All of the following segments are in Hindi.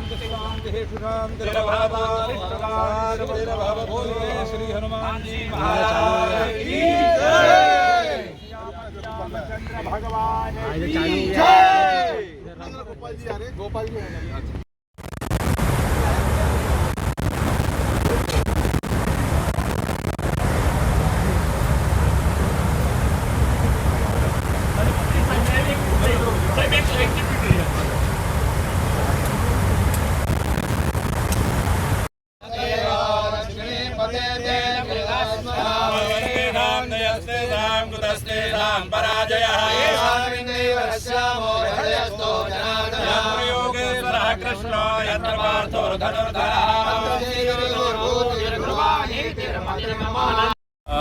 श्री हनुमान जी महाराज की जय। भगवान की जय। गोपाल जी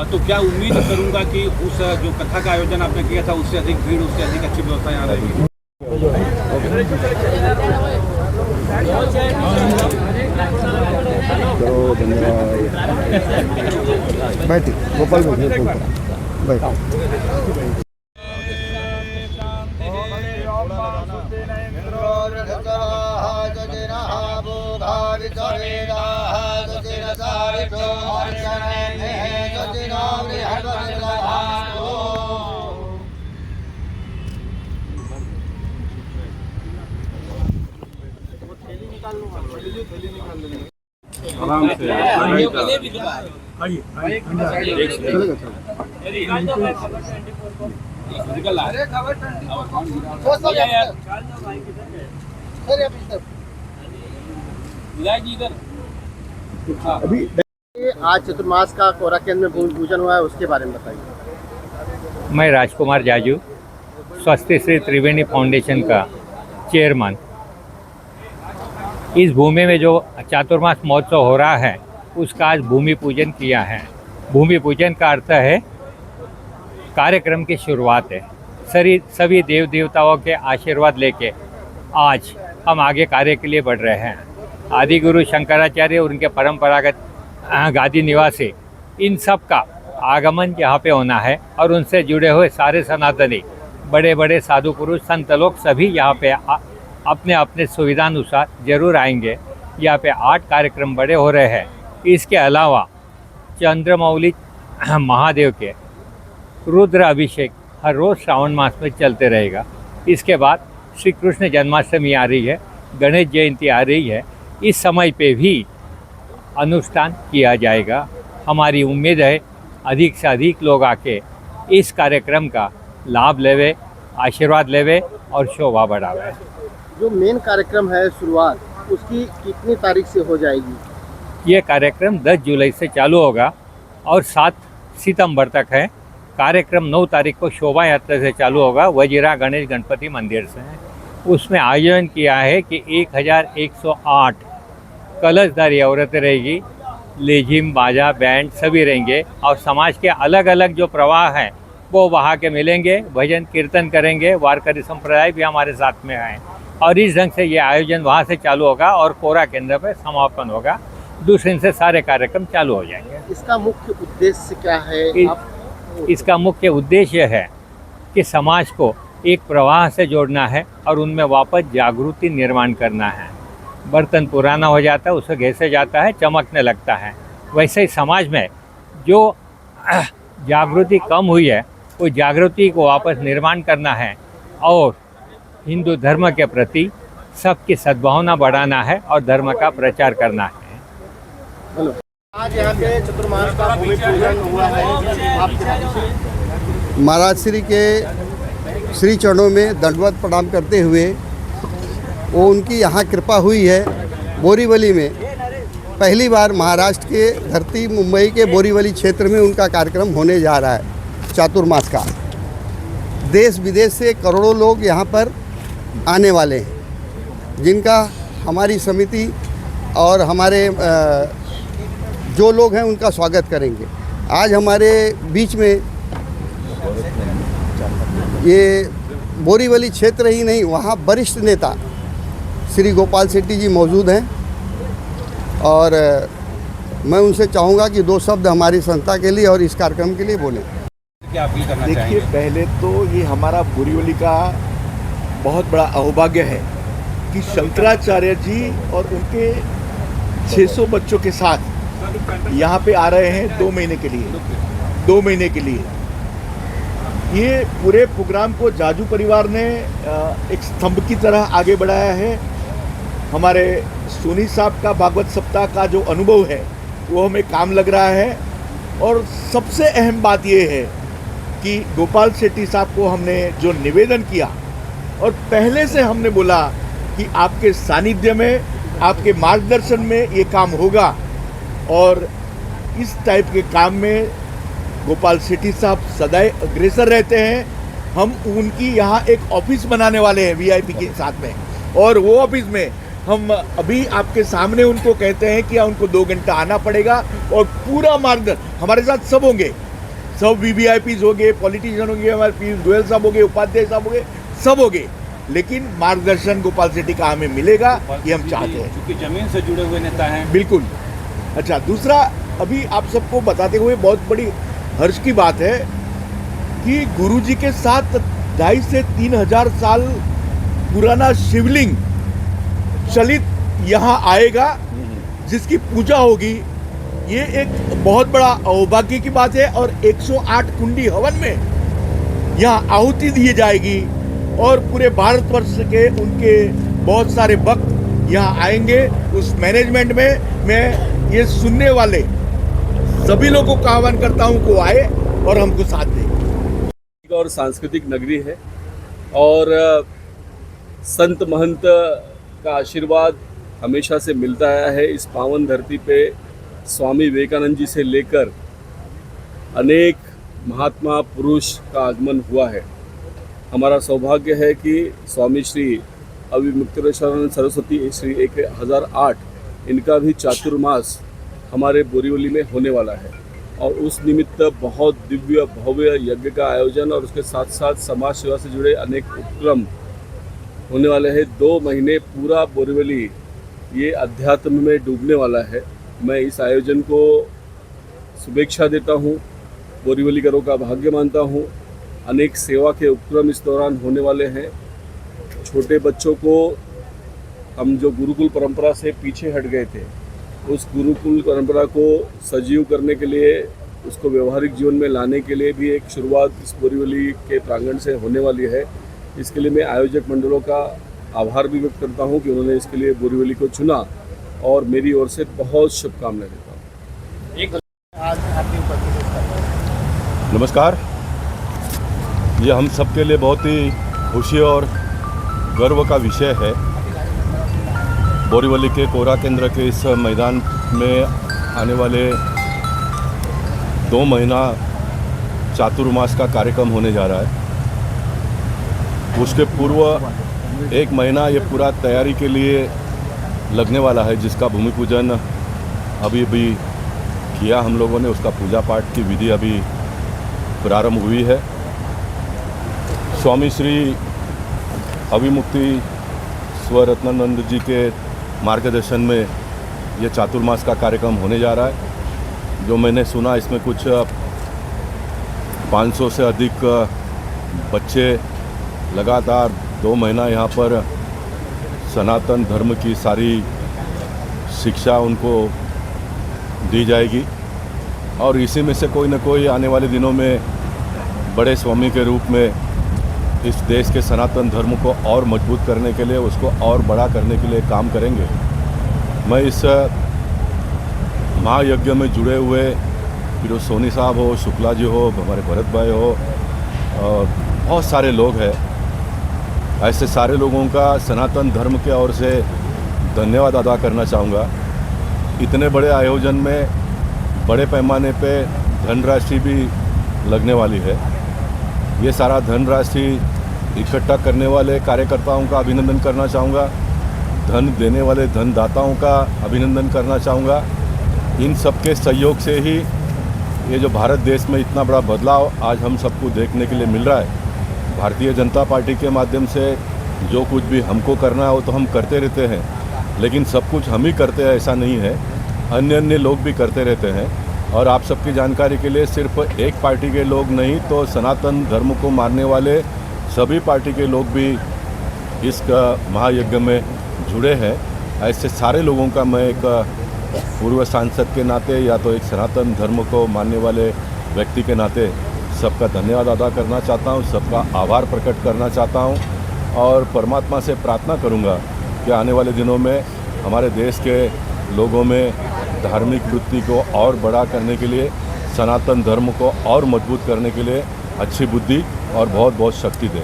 तो क्या उम्मीद करूंगा कि उस जो कथा का आयोजन आपने किया था उससे अधिक भीड़, उससे अधिक अच्छी व्यवस्था यहाँ रहेगी। बैठिए गोपाल बैठो। आराम से अभी आज चतुर्मास का कोरा केंद्र में भूमि पूजन हुआ है, उसके बारे में बताइए। मैं राजकुमार जाजू, स्वस्ति श्री त्रिवेणी फाउंडेशन का चेयरमैन। इस भूमि में जो चातुर्मास महोत्सव हो रहा है उसका आज भूमि पूजन किया है। भूमि पूजन का अर्थ है कार्यक्रम की शुरुआत है। सभी देव देवताओं के आशीर्वाद लेके आज हम आगे कार्य के लिए बढ़ रहे हैं। आदि गुरु शंकराचार्य और उनके परंपरागत गादी निवासी इन सब का आगमन यहाँ पे होना है और उनसे जुड़े हुए सारे सनातनी बड़े बड़े साधु पुरुष संत लोग सभी यहाँ पे अपने अपने सुविधानुसार जरूर आएंगे। यहाँ पे 8 कार्यक्रम बड़े हो रहे हैं। इसके अलावा चंद्रमौली महादेव के रुद्र अभिषेक हर रोज़ श्रावण मास में चलते रहेगा। इसके बाद श्री कृष्ण जन्माष्टमी आ रही है, गणेश जयंती आ रही है। इस समय पे भी अनुष्ठान किया जाएगा। हमारी उम्मीद है अधिक से अधिक लोग आके इस कार्यक्रम का लाभ लेवे, आशीर्वाद लेवे और शोभा बढ़ावे। जो मेन कार्यक्रम है शुरुआत, उसकी कितनी तारीख से हो जाएगी? ये कार्यक्रम 10 जुलाई से चालू होगा और 7 सितंबर तक है। कार्यक्रम 9 तारीख को शोभा यात्रा से चालू होगा वजीरा गणेश गणपति मंदिर से। उसमें आयोजन किया है कि 1108 कलशधारी औरतें रहेगी, लेझिम बाजा बैंड सभी रहेंगे और समाज के अलग अलग जो प्रवाह हैं वो वहाँ के मिलेंगे, भजन कीर्तन करेंगे। वारकरी संप्रदाय भी हमारे साथ में हैं और इस ढंग से ये आयोजन वहाँ से चालू होगा और कोरा केंद्र पर समापन होगा। दूसरे दिन से सारे कार्यक्रम चालू हो जाएंगे। इसका मुख्य उद्देश्य क्या है? इसका मुख्य उद्देश्य है कि समाज को एक प्रवाह से जोड़ना है और उनमें वापस जागृति निर्माण करना है। बर्तन पुराना हो जाता है, उसे घिसे जाता है, चमकने लगता है। वैसे ही समाज में जो जागृति कम हुई है वो जागृति को वापस निर्माण करना है और हिंदू धर्म के प्रति सबकी सद्भावना बढ़ाना है और धर्म का प्रचार करना है। आज यहाँ पे चतुर्मास का भूमि पूजन हुआ है। महाराज श्री के श्री चरणों में दंडवत प्रणाम करते हुए वो उनकी यहाँ कृपा हुई है। बोरीवली में पहली बार महाराष्ट्र के धरती मुंबई के बोरीवली क्षेत्र में उनका कार्यक्रम होने जा रहा है चातुर्मास का। देश विदेश से करोड़ों लोग यहाँ पर आने वाले हैं, जिनका हमारी समिति और हमारे जो लोग हैं उनका स्वागत करेंगे। आज हमारे बीच में ये बोरीवली क्षेत्र ही नहीं, वहाँ वरिष्ठ नेता श्री गोपाल शेट्टी जी मौजूद हैं और मैं उनसे चाहूँगा कि 2 शब्द हमारी संस्था के लिए और इस कार्यक्रम के लिए बोलें। क्या अपील करना देखिए, चाहेंगे? पहले तो ये हमारा बोरीवली का बहुत बड़ा अहोभाग्य है कि शंकराचार्य जी और उनके 600 बच्चों के साथ यहाँ पे आ रहे हैं 2 महीने के लिए। 2 महीने के लिए ये पूरे प्रोग्राम को जाजू परिवार ने एक स्तंभ की तरह आगे बढ़ाया है। हमारे सोनी साहब का भागवत सप्ताह का जो अनुभव है वो हमें काम लग रहा है। और सबसे अहम बात ये है कि गोपाल शेट्टी साहब को हमने जो निवेदन किया और पहले से हमने बोला कि आपके सानिध्य में, आपके मार्गदर्शन में ये काम होगा। और इस टाइप के काम में गोपाल शेट्टी साहब सदैव अग्रसर रहते हैं। हम उनकी यहाँ एक ऑफिस बनाने वाले हैं वीआईपी के साथ में, और वो ऑफिस में हम अभी आपके सामने उनको कहते हैं कि उनको 2 घंटा आना पड़ेगा और पूरा मार्गदर्शन हमारे साथ सब होंगे, सब वीवीआईपीज होंगे, पॉलिटिशियन होंगे, हमारे पीयूष गोयल साहब होंगे, उपाध्याय साहब होंगे, सब होंगे, लेकिन मार्गदर्शन गोपाल शेट्टी का हमें मिलेगा, ये हम चाहते हैं, क्योंकि जमीन से जुड़े हुए नेता हैं। बिल्कुल। अच्छा, दूसरा अभी आप सबको बताते हुए बहुत बड़ी हर्ष की बात है कि गुरुजी के साथ 2,500 से 3,000 साल पुराना शिवलिंग चलित यहाँ आएगा, जिसकी पूजा होगी। ये एक बहुत बड़ा सौभाग्य की बात है। और 108 कुंडी हवन में यहाँ आहुति दी जाएगी और पूरे भारतवर्ष के उनके बहुत सारे भक्त यहाँ आएंगे। उस मैनेजमेंट में मैं ये सुनने वाले सभी लोगों को आह्वान करता हूँ को आए और हमको साथ दें। और सांस्कृतिक नगरी है और संत महंत का आशीर्वाद हमेशा से मिलता आया है। इस पावन धरती पे स्वामी विवेकानंद जी से लेकर अनेक महात्मा पुरुष का आगमन हुआ है। हमारा सौभाग्य है कि स्वामी श्री अविमुक्तेश्वरानंद सरस्वती श्री 1008 इनका भी चातुर्मास हमारे बोरीवली में होने वाला है और उस निमित्त बहुत दिव्य भव्य यज्ञ का आयोजन और उसके साथ साथ समाज सेवा से जुड़े अनेक उपक्रम होने वाले हैं। 2 महीने पूरा बोरीवली ये अध्यात्म में डूबने वाला है। मैं इस आयोजन को शुभेच्छा देता हूँ, बोरीवलीकरों का भाग्य मानता हूँ। अनेक सेवा के उपक्रम इस दौरान होने वाले हैं। छोटे बच्चों को हम जो गुरुकुल परंपरा से पीछे हट गए थे, उस गुरुकुल परंपरा को सजीव करने के लिए, उसको व्यवहारिक जीवन में लाने के लिए भी एक शुरुआत इस बोरीवली के प्रांगण से होने वाली है। इसके लिए मैं आयोजक मंडलों का आभार भी व्यक्त करता हूं कि उन्होंने इसके लिए बोरीवली को चुना और मेरी ओर से बहुत शुभकामनाएं देता हूँ। नमस्कार। ये हम सबके लिए बहुत ही खुशी और गर्व का विषय है। बोरीवली के कोरा केंद्र के इस मैदान में आने वाले 2 महीना चातुर्मास का कार्यक्रम होने जा रहा है। उसके पूर्व 1 महीना ये पूरा तैयारी के लिए लगने वाला है, जिसका भूमि पूजन अभी किया हम लोगों ने। उसका पूजा पाठ की विधि अभी प्रारंभ हुई है। स्वामी श्री अविमुक्ति स्वरत्नानंद जी के मार्गदर्शन में ये चातुर्मास का कार्यक्रम होने जा रहा है। जो मैंने सुना, इसमें कुछ 500 से अधिक बच्चे लगातार 2 महीना यहाँ पर सनातन धर्म की सारी शिक्षा उनको दी जाएगी और इसी में से कोई न कोई आने वाले दिनों में बड़े स्वामी के रूप में इस देश के सनातन धर्म को और मजबूत करने के लिए, उसको और बड़ा करने के लिए काम करेंगे। मैं इस महायज्ञ में जुड़े हुए फिर सोनी साहब हो, शुक्ला जी हो, हमारे भरत भाई हो और बहुत सारे लोग हैं, ऐसे सारे लोगों का सनातन धर्म के ओर से धन्यवाद अदा करना चाहूँगा। इतने बड़े आयोजन में बड़े पैमाने पे धनराशि भी लगने वाली है। ये सारा धनराशि इकट्ठा करने वाले कार्यकर्ताओं का अभिनंदन करना चाहूँगा, धन देने वाले धनदाताओं का अभिनंदन करना चाहूँगा। इन सब के सहयोग से ही ये जो भारत देश में इतना बड़ा बदलाव आज हम सबको देखने के लिए मिल रहा है। भारतीय जनता पार्टी के माध्यम से जो कुछ भी हमको करना है वो तो हम करते रहते हैं, लेकिन सब कुछ हम ही करते हैं ऐसा नहीं है, अन्य लोग भी करते रहते हैं। और आप सबकी जानकारी के लिए सिर्फ एक पार्टी के लोग नहीं, तो सनातन धर्म को मानने वाले सभी पार्टी के लोग भी इस महायज्ञ में जुड़े हैं। ऐसे सारे लोगों का मैं एक पूर्व सांसद के नाते या तो एक सनातन धर्म को मानने वाले व्यक्ति के नाते सबका धन्यवाद अदा करना चाहता हूँ, सबका आभार प्रकट करना चाहता हूँ और परमात्मा से प्रार्थना करूँगा कि आने वाले दिनों में हमारे देश के लोगों में धार्मिक वृत्ति को और बड़ा करने के लिए, सनातन धर्म को और मजबूत करने के लिए अच्छी बुद्धि और बहुत बहुत शक्ति दे।